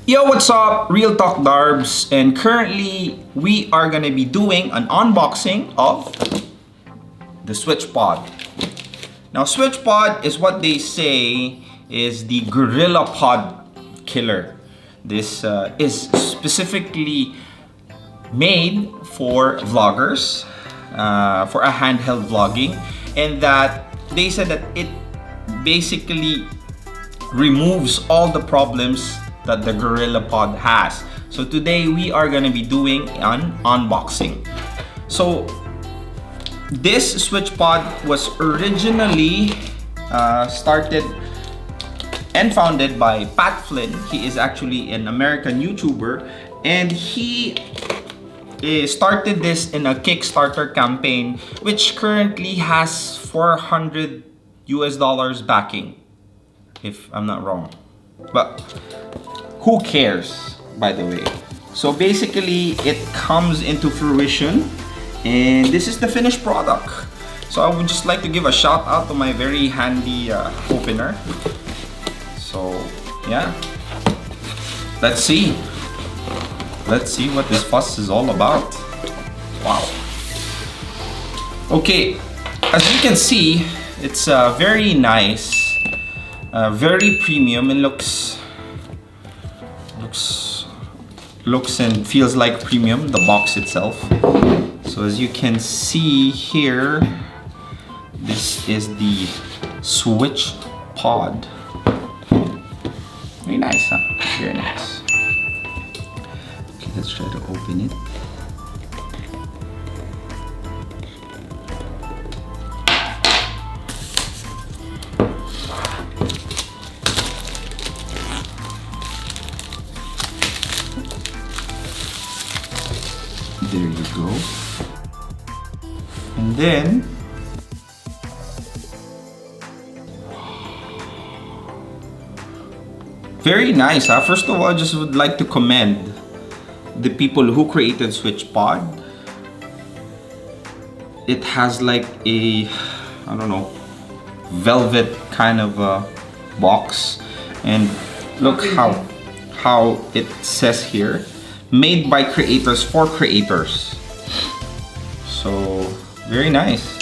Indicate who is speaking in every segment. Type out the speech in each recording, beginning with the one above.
Speaker 1: Yo, what's up? Real Talk Darbs, and currently we are gonna be doing an unboxing of the SwitchPod. Now, SwitchPod is what they say is the Gorilla Pod killer. This is specifically made for vloggers, for a handheld vlogging, and that they said that it basically removes all the problems that the Gorilla Pod has. So today we are gonna be doing an unboxing. So this SwitchPod was originally started and founded by Pat Flynn. He is actually an American YouTuber, and he started this in a Kickstarter campaign, which currently has $400 backing, if I'm not wrong. But who cares, by the way? So basically, it comes into fruition, and this is the finished product. So I would just like to give a shout out to my very handy opener. So yeah, let's see what this fuss is all about. Wow. Okay, as you can see, it's very nice, very premium, and looks and feels like premium, the box itself. So as you can see here, this is the SwitchPod. Very nice, huh? Very nice. Okay, let's try to open it. There you go. And then very nice. First of all, I just would like to commend the people who created SwitchPod. It has like a, I don't know, velvet kind of box, and look how it says here, made by creators for creators. So very nice.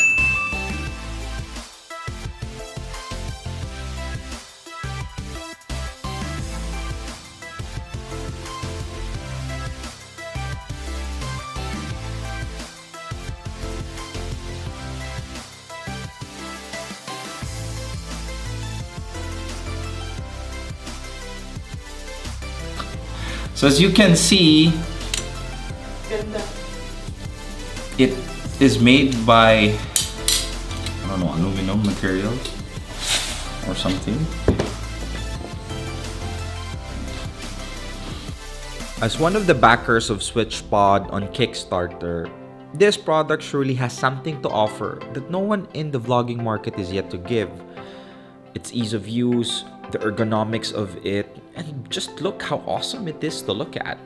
Speaker 1: So as you can see, it is made by, I don't know, aluminum material or something. As one of the backers of SwitchPod on Kickstarter, this product surely has something to offer that no one in the vlogging market is yet to give. Its ease of use, the ergonomics of it, and just look how awesome it is to look at.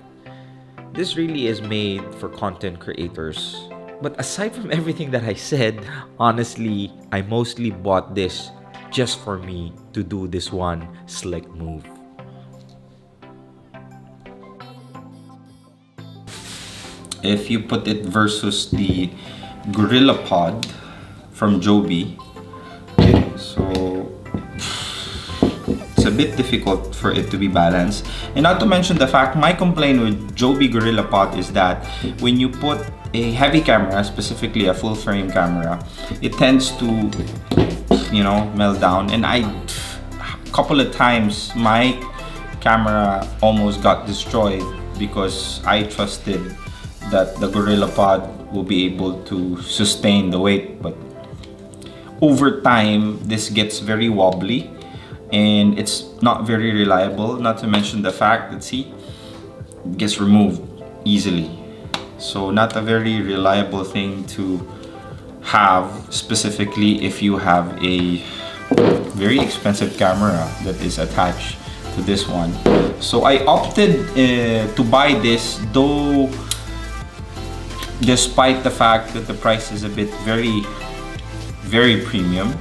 Speaker 1: This really is made for content creators. But aside from everything that I said, honestly, I mostly bought this just for me to do this one slick move. If you put it versus the Gorilla Pod from Joby, okay, so it's a bit difficult for it to be balanced. And not to mention the fact, my complaint with Joby Gorilla Pod is that when you put a heavy camera, specifically a full frame camera, it tends to, you know, melt down. And a couple of times my camera almost got destroyed because I trusted that the Gorilla Pod will be able to sustain the weight, but over time this gets very wobbly and it's not very reliable, not to mention the fact that, see, it gets removed easily. So not a very reliable thing to have, specifically if you have a very expensive camera that is attached to this one. So I opted to buy this, though despite the fact that the price is a bit very premium.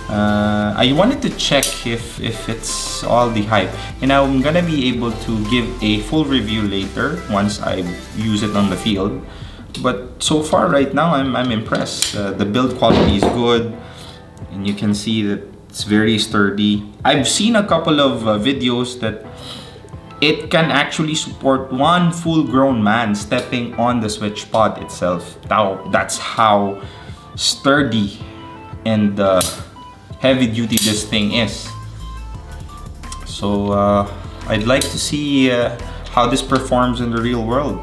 Speaker 1: I wanted to check if it's all the hype, and I'm gonna be able to give a full review later once I use it on the field. But so far right now, I'm impressed. The build quality is good, and you can see that it's very sturdy. I've seen a couple of videos that it can actually support one full-grown man stepping on the SwitchPod itself. Now, that's how sturdy and heavy-duty this thing is. So I'd like to see how this performs in the real world.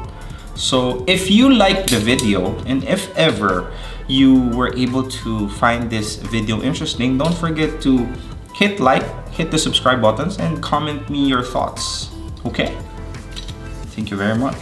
Speaker 1: So if you liked the video, and if ever you were able to find this video interesting, don't forget to hit like, hit the subscribe buttons, and comment me your thoughts. Okay? Thank you very much.